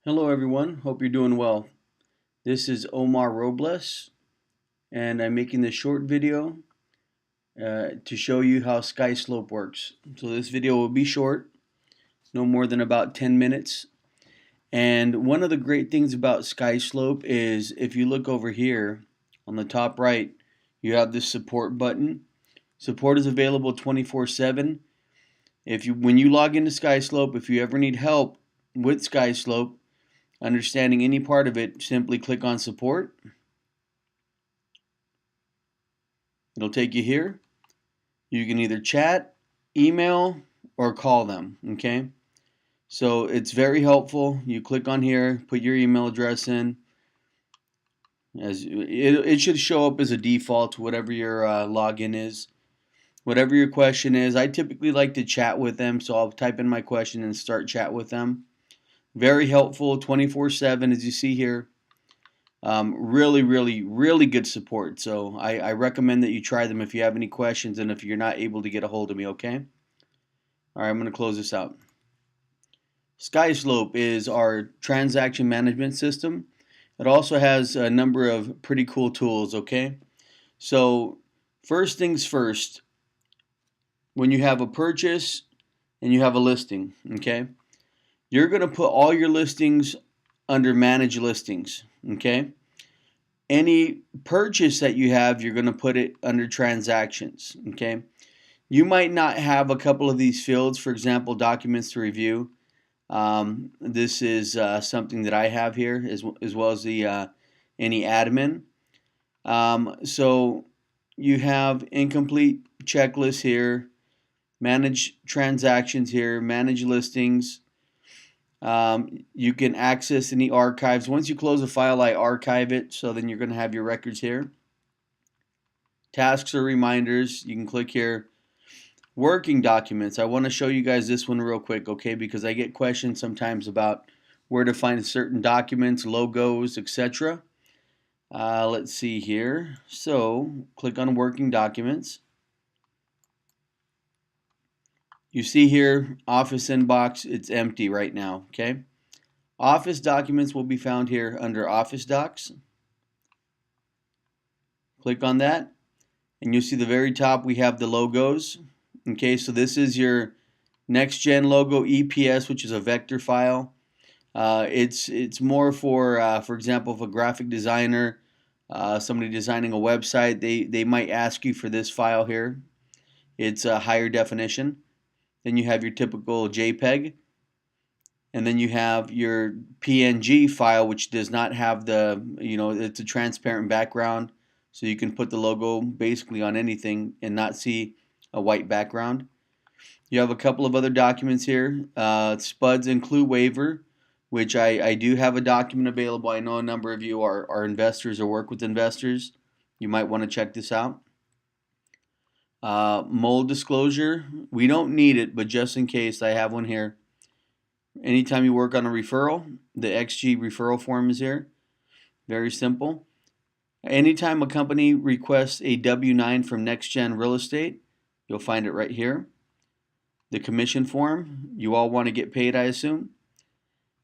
Hello everyone, hope you're doing well. This is Omar Robles and I'm making this short video to show you how Skyslope works. So this video will be short, no more than about 10 minutes. And one of the great things about Skyslope is if you look over here on the top right, you have this support button. Support is available 24/7. When you log into Skyslope, if you ever need help with Skyslope, understanding any part of it, simply click on support. It'll take you here. You can either chat, email, or call them, okay? So it's very helpful. You click on here, put your email address in. It should show up as a default, whatever your login is. Whatever your question is, I typically like to chat with them, so I'll type in my question and start chat with them. Very helpful, 24/7, as you see here. Really good support. So I recommend that you try them if you have any questions and if you're not able to get a hold of me, okay? All right, I'm going to close this out. Skyslope is our transaction management system. It also has a number of pretty cool tools, okay? So first things first, when you have a purchase and you have a listing, okay? You're going to put all your listings under manage listings, okay? Any purchase that you have, you're going to put it under transactions, okay? You might not have a couple of these fields, for example, documents to review. This is something that I have here as well as the any admin. So you have incomplete checklist here, manage transactions here, manage listings. You can access any archives. Once you close a file, I archive it, so then you're going to have your records here. Tasks or reminders, you can click here. Working documents, I want to show you guys this one real quick, okay, because I get questions sometimes about where to find certain documents, logos, etc. Let's see here. So click on working documents. You see here, Office inbox, it's empty right now, okay? Office documents will be found here under Office Docs. Click on that, and you'll see the very top we have the logos. Okay, so this is your neXGen logo EPS, which is a vector file. It's more for example, if a graphic designer, somebody designing a website, they might ask you for this file here. It's a higher definition. Then you have your typical JPEG, and then you have your PNG file, which does not have the, it's a transparent background, so you can put the logo basically on anything and not see a white background. You have a couple of other documents here. Spuds and clue waiver, which I do have a document available. I know a number of you are investors or work with investors. You might want to check this out. Mold disclosure, we don't need it, but just in case, I have one here. Anytime you work on a referral, the XG referral form is here. Very simple. Anytime a company requests a W-9 from neXGen Real Estate, you'll find it right here. The commission form, you all want to get paid, I assume.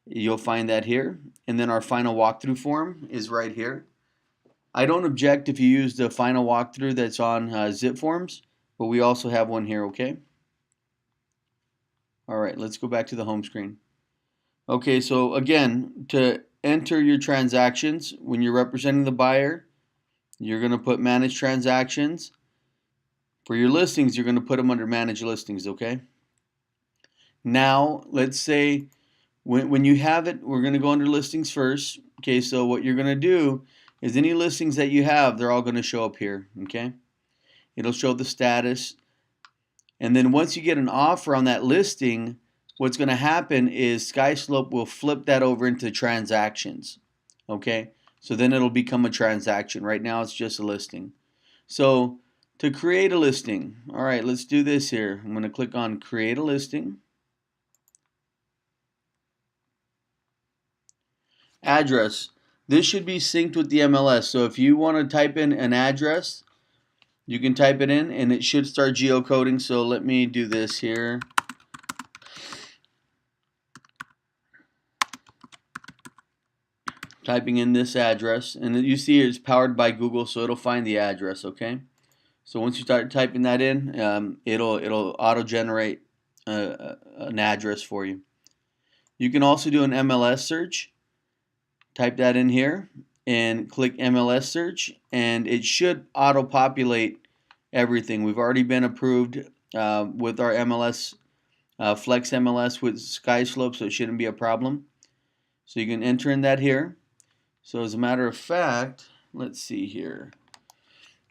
You'll find that here. And then our final walkthrough form is right here. I don't object if you use the final walkthrough that's on zip forms, but we also have one here, okay? All right, let's go back to the home screen. Okay, so again, to enter your transactions, when you're representing the buyer, you're going to put manage transactions. For your listings, you're going to put them under manage listings, okay? Now, let's say when you have it, we're going to go under listings first. Okay, so what you're going to do is any listings that you have, they're all going to show up here, okay? It'll show the status. And then once you get an offer on that listing, what's going to happen is Skyslope will flip that over into transactions, okay? So then it'll become a transaction. Right now it's just a listing. So to create a listing, all right, let's do this here. I'm going to click on create a listing. Address. This should be synced with the MLS. So if you want to type in an address, you can type it in and it should start geocoding. So let me do this here. typing in this address, and you see it's powered by Google, so it'll find the address, okay? So once you start typing that in, it'll auto-generate an address for you. You can also do an MLS search. Type that in here and click MLS search, and it should auto-populate everything. We've already been approved with our MLS, Flex MLS with Skyslope, so it shouldn't be a problem. So you can enter in that here. So as a matter of fact, let's see here.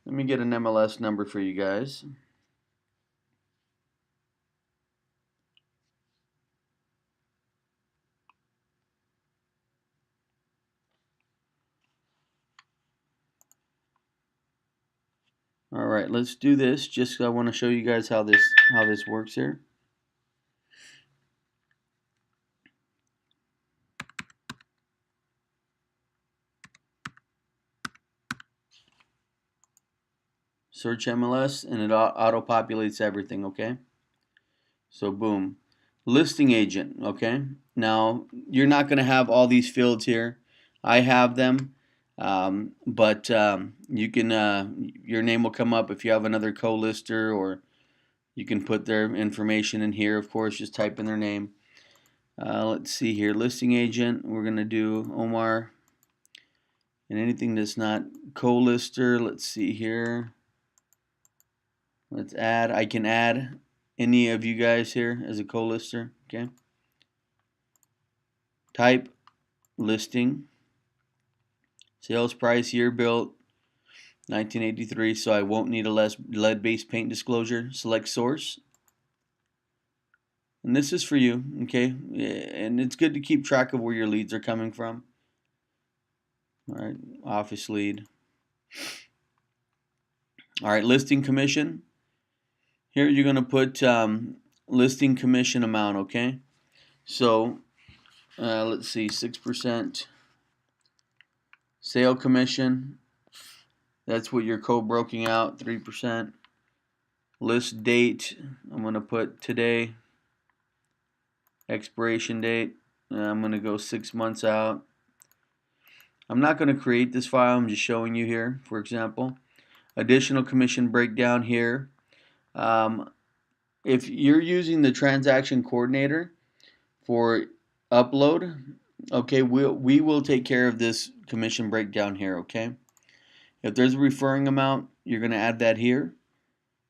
Let me get an MLS number for you guys. All right, let's do this. Just I want to show you guys how this works here. Search MLS and it auto-populates everything, okay? So boom. Listing agent, okay? Now, you're not going to have all these fields here. I have them, but you can, your name will come up if you have another co-lister, or you can put their information in here, of course, just type in their name. Let's see here, listing agent, we're going to do Omar, and anything that's not co-lister, let's see here. Let's add, I can add any of you guys here as a co-lister, okay? Type, listing, sales price, year built, 1983, so I won't need a lead-based paint disclosure. Select source. And this is for you, okay? And it's good to keep track of where your leads are coming from. All right, office lead. All right, listing commission. Here you're going to put listing commission amount, okay? So let's see, 6% sale commission. That's what you're co-broking out, 3%. List date, I'm going to put today. Expiration date, I'm going to go 6 months out. I'm not going to create this file, I'm just showing you here, for example. Additional commission breakdown here. If you're using the transaction coordinator for upload, okay, we will take care of this commission breakdown here, okay? If there's a referring amount, you're going to add that here.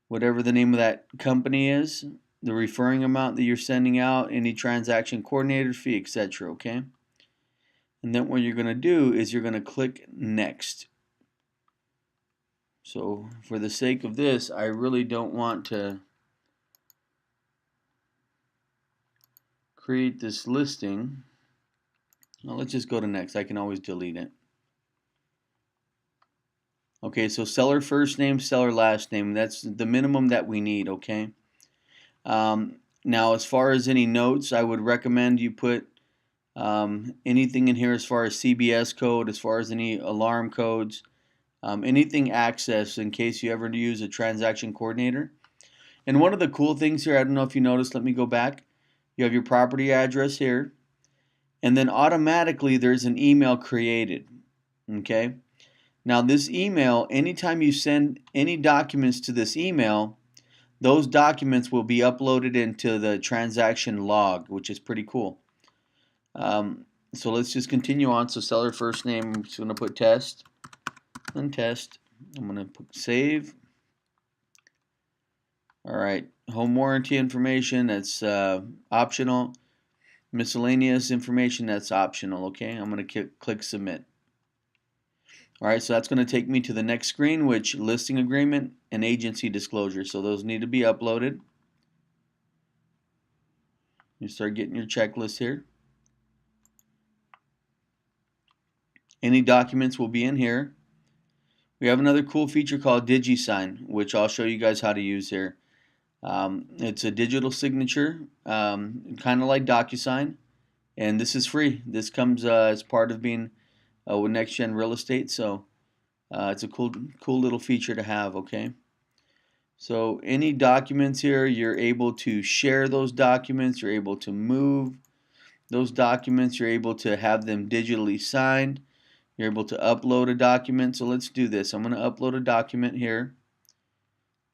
Whatever the name of that company is, the referring amount that you're sending out, any transaction coordinator fee, etc., okay? And then what you're going to do is you're going to click next. So for the sake of this, I really don't want to create this listing. Now let's just go to next. I can always delete it. Okay, so seller first name, seller last name. That's the minimum that we need, okay? Now as far as any notes, I would recommend you put anything in here as far as CBS code, as far as any alarm codes, anything access in case you ever use a transaction coordinator. And one of the cool things here, I don't know if you noticed, let me go back. You have your property address here, and then automatically there's an email created, okay? Now this email, anytime you send any documents to this email, those documents will be uploaded into the transaction log, which is pretty cool. So let's just continue on. So seller first name, I'm just going to put test and test. I'm going to put save. All right, home warranty information, that's optional. Miscellaneous information, that's optional, okay? I'm going to click submit. All right, so that's going to take me to the next screen, which listing agreement and agency disclosure. So those need to be uploaded. You start getting your checklist here. Any documents will be in here. We have another cool feature called DigiSign, which I'll show you guys how to use here. It's a digital signature, kind of like DocuSign, and this is free. This comes as part of being with neXGen Real Estate, so it's a cool little feature to have, okay? So any documents here, you're able to share those documents, you're able to move those documents, you're able to have them digitally signed. You're able to upload a document. So let's do this. I'm going to upload a document here.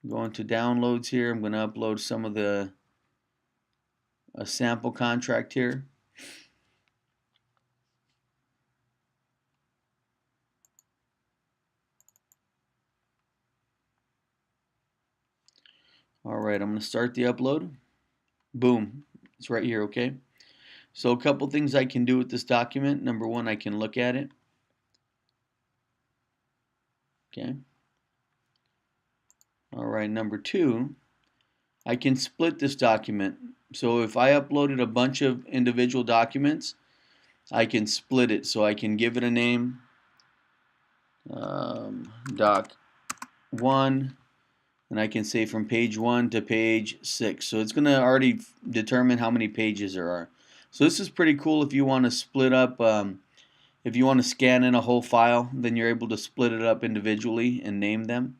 Go into downloads here. I'm going to upload some of a sample contract here. Alright, I'm going to start the upload. Boom. It's right here, okay? So a couple things I can do with this document. Number one, I can look at it. Okay. Alright, number two, I can split this document. So if I uploaded a bunch of individual documents, I can split it. So I can give it a name, doc 1, and I can say from page 1 to page 6. So it's going to already determine how many pages there are. So this is pretty cool if you want to split up, if you want to scan in a whole file, then you're able to split it up individually and name them.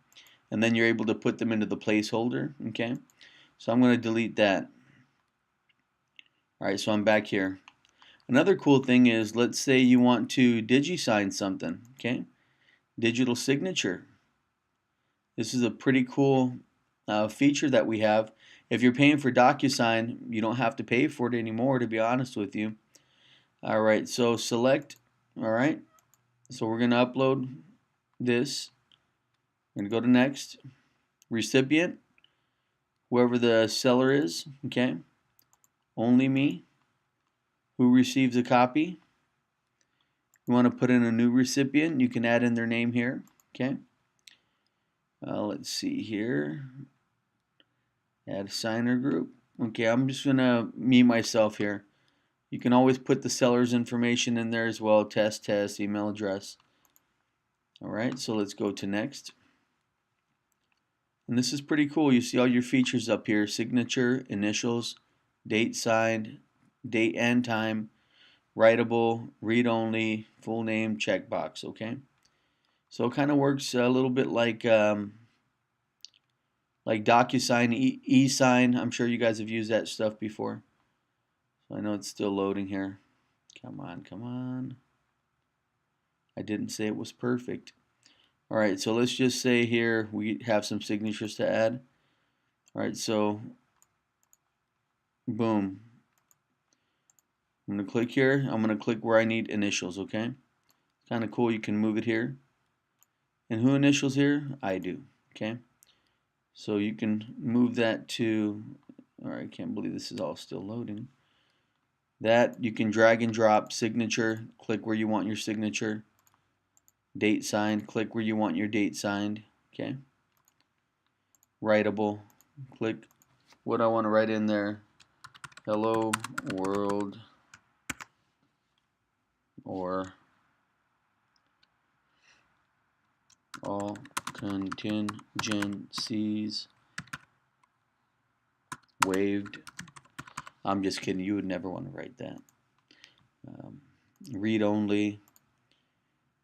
And then you're able to put them into the placeholder. Okay, so I'm going to delete that. Alright, so I'm back here. Another cool thing is, let's say you want to digi-sign something. Okay, digital signature. This is a pretty cool feature that we have. If you're paying for DocuSign, you don't have to pay for it anymore, to be honest with you. Alright, so select. Alright, so we're going to upload this. We're going to go to next. Recipient, whoever the seller is. Okay, only me. Who receives a copy. You want to put in a new recipient, you can add in their name here. Okay. Let's see here. Add a signer group. Okay, I'm just gonna me myself here. You can always put the seller's information in there as well. Test, email address. Alright, so let's go to next. And this is pretty cool. You see all your features up here. Signature, initials, date signed, date and time, writable, read only, full name, checkbox. Okay, so it kind of works a little bit like DocuSign, e-sign. I'm sure you guys have used that stuff before. So I know it's still loading here. Come on, come on. I didn't say it was perfect. Alright, so let's just say here we have some signatures to add. Alright, so boom. I'm going to click here. I'm going to click where I need initials, okay? Kind of cool. You can move it here. And who initials here? I do, okay? So you can move that to, alright, I can't believe this is all still loading. That you can drag and drop signature, click where you want your signature. Date signed, click where you want your date signed, okay? Writable, click what I want to write in there. Hello world, or all contingencies waived. I'm just kidding, you would never want to write that. Read only.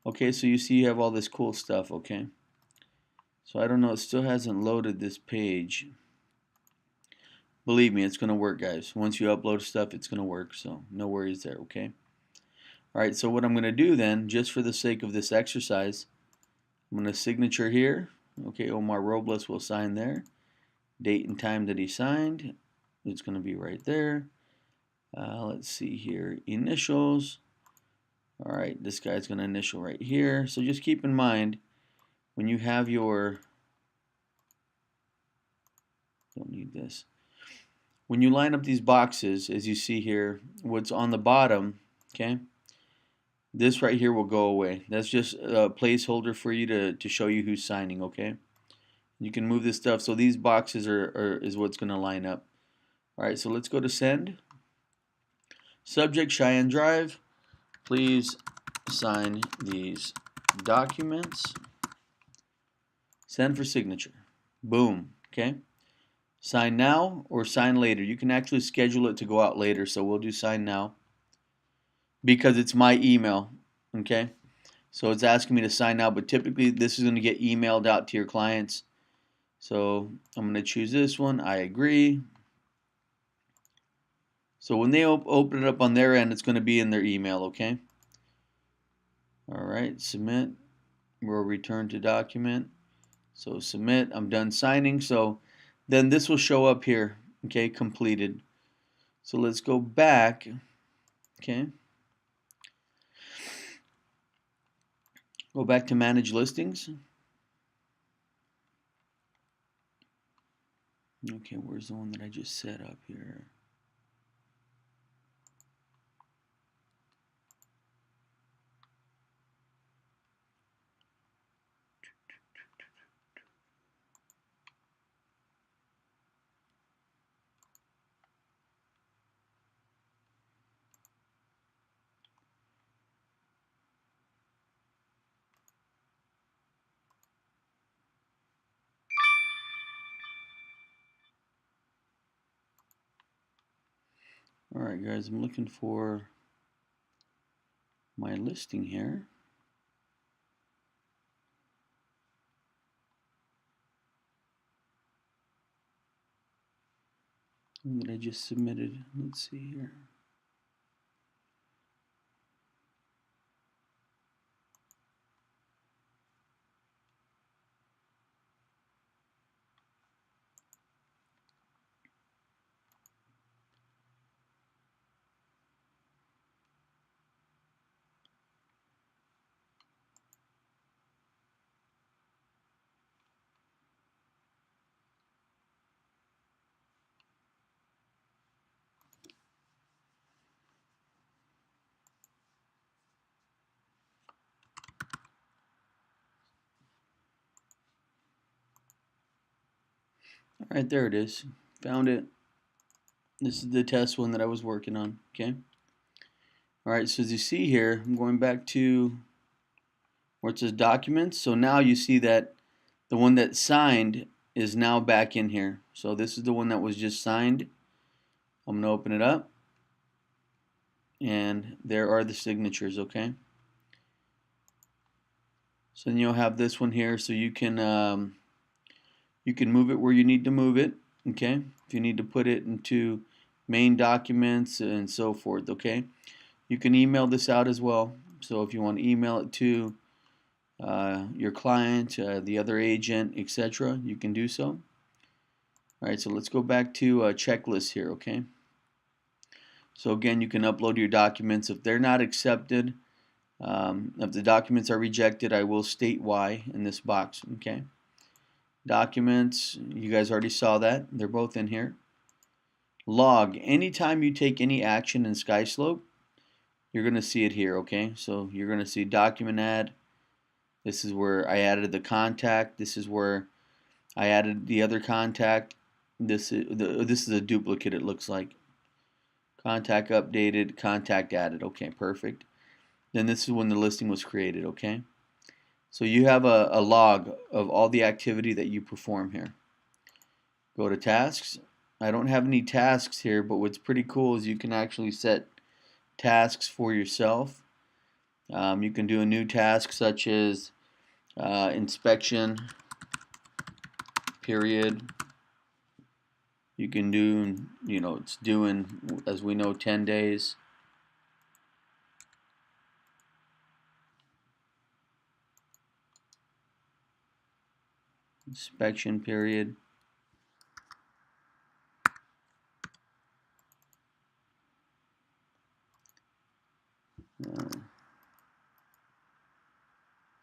Okay, so you see you have all this cool stuff, okay? So I don't know, it still hasn't loaded this page. Believe me, it's going to work, guys. Once you upload stuff, it's going to work, so no worries there, okay? Alright, so what I'm going to do then, just for the sake of this exercise, I'm going to signature here. Okay, Omar Robles will sign there. Date and time that he signed. It's going to be right there. Let's see here. Initials. Alright, this guy's going to initial right here. So just keep in mind, when you have your... Don't need this. When you line up these boxes, as you see here, what's on the bottom, okay, this right here will go away. That's just a placeholder for you to show you who's signing, okay? You can move this stuff. So these boxes is what's going to line up. Alright, so let's go to send. Subject, Cheyenne Drive. Please sign these documents. Send for signature. Boom, okay? Sign now or sign later. You can actually schedule it to go out later, so we'll do sign now because it's my email, okay? So it's asking me to sign now, but typically this is going to get emailed out to your clients. So I'm going to choose this one. I agree. So when they open it up on their end, it's going to be in their email, okay? Alright, submit. We'll return to document. So submit. I'm done signing. So then this will show up here. Okay, completed. So let's go back. Okay. Go back to manage listings. Okay, where's the one that I just set up here? Alright guys, I'm looking for my listing here. That I just submitted. Let's see here. Alright, there it is. Found it. This is the test one that I was working on. Okay. Alright, so as you see here, I'm going back to where it says documents. So now you see that the one that signed is now back in here. So this is the one that was just signed. I'm going to open it up. And there are the signatures, okay? So then you'll have this one here, so you can move it where you need to move it, okay? If you need to put it into main documents and so forth, okay? You can email this out as well. So if you want to email it to your client, the other agent, etc., you can do so. All right, so let's go back to checklist here, okay? So again, you can upload your documents. If they're not accepted, if the documents are rejected, I will state why in this box, okay? Documents, you guys already saw that. They're both in here. Log, anytime you take any action in Skyslope, you're going to see it here, okay? So you're going to see document add. This is where I added the contact. This is where I added the other contact. This is a duplicate, it looks like. Contact updated, contact added. Okay, perfect. Then this is when the listing was created, okay? So you have a log of all the activity that you perform here. Go to tasks. I don't have any tasks here, but what's pretty cool is you can actually set tasks for yourself. You can do a new task such as inspection period. You can do, it's doing, as we know, 10 days. Inspection period.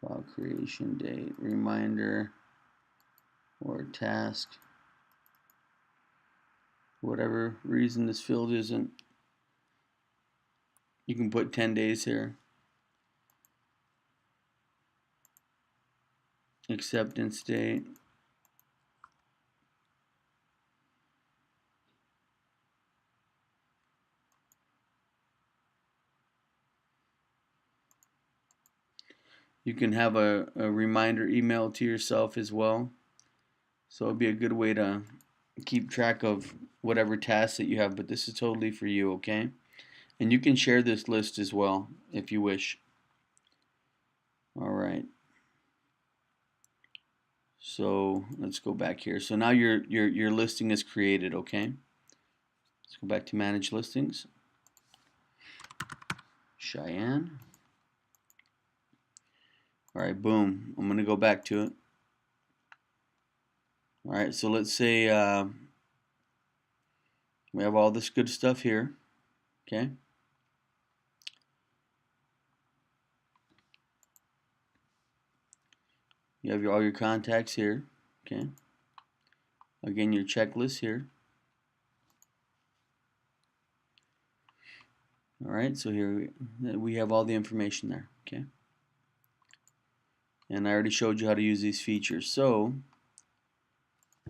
File creation date, reminder, or task. For whatever reason this field isn't, you can put 10 days here. Acceptance date. You can have a reminder email to yourself as well. So it'd be a good way to keep track of whatever tasks that you have, but this is totally for you, okay? And you can share this list as well if you wish. All right. So let's go back here. So now your listing is created, okay? Let's go back to manage listings. Cheyenne. Alright, boom. I'm going to go back to it. Alright, so let's say we have all this good stuff here. Okay. You have all your contacts here. Okay. Again, your checklist here. Alright, so here we have all the information there. Okay. And I already showed you how to use these features. So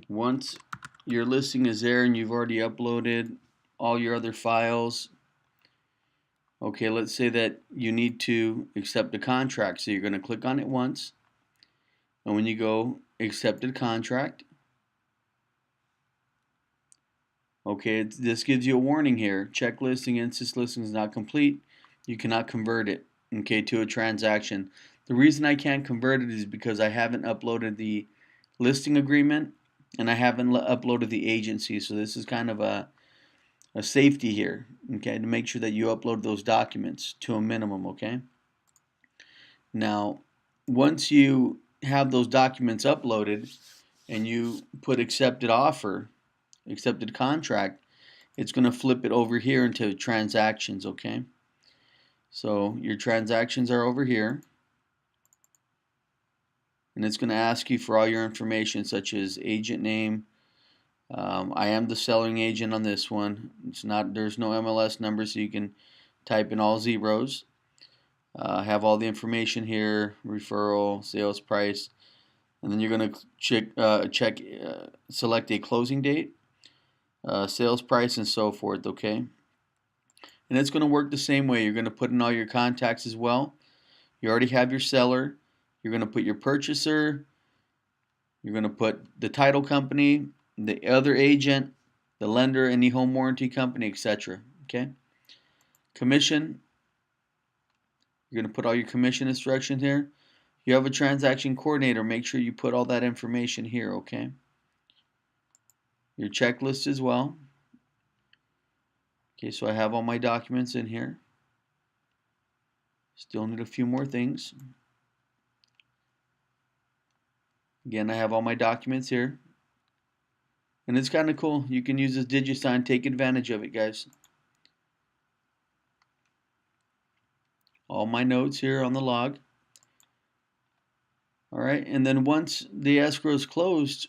once your listing is there and you've already uploaded all your other files, okay, let's say that you need to accept a contract. So you're going to click on it once, and when you go accepted contract, okay, this gives you a warning here. Check listing, instance listing is not complete. You cannot convert it, okay, to a transaction. The reason I can't convert it is because I haven't uploaded the listing agreement and I haven't uploaded the agency. So this is kind of a safety here, okay, to make sure that you upload those documents to a minimum, okay? Now, once you have those documents uploaded and you put accepted offer, accepted contract, it's going to flip it over here into transactions, okay? So your transactions are over here, and it's going to ask you for all your information such as agent name. I am the selling agent on this one. There's no MLS number, so you can type in all zeros. Have all the information here, referral, sales price, and then you're going to select a closing date, sales price, and so forth, okay? And it's going to work the same way. You're going to put in all your contacts as well. You already have your seller. You're going to put your purchaser. You're going to put the title company, the other agent, the lender, any home warranty company, etc. Okay? Commission. You're going to put all your commission instructions here. You have a transaction coordinator. Make sure you put all that information here, okay? Your checklist as well. Okay, so I have all my documents in here. Still need a few more things. Again, I have all my documents here. And it's kind of cool. You can use this DigiSign. Take advantage of it, guys. All my notes here on the log. Alright, and then once the escrow is closed,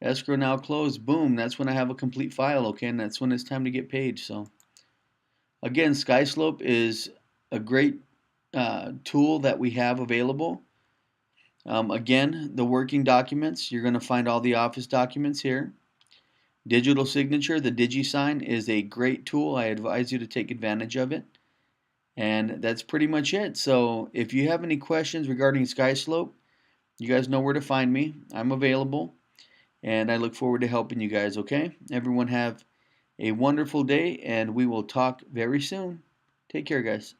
escrow now closed, boom, that's when I have a complete file, okay, and that's when it's time to get paid. So again, Skyslope is a great tool that we have available. Again, the working documents, you're going to find all the office documents here. Digital signature, the DigiSign, is a great tool. I advise you to take advantage of it. And that's pretty much it. So if you have any questions regarding Skyslope, you guys know where to find me. I'm available, and I look forward to helping you guys, okay? Everyone have a wonderful day, and we will talk very soon. Take care, guys.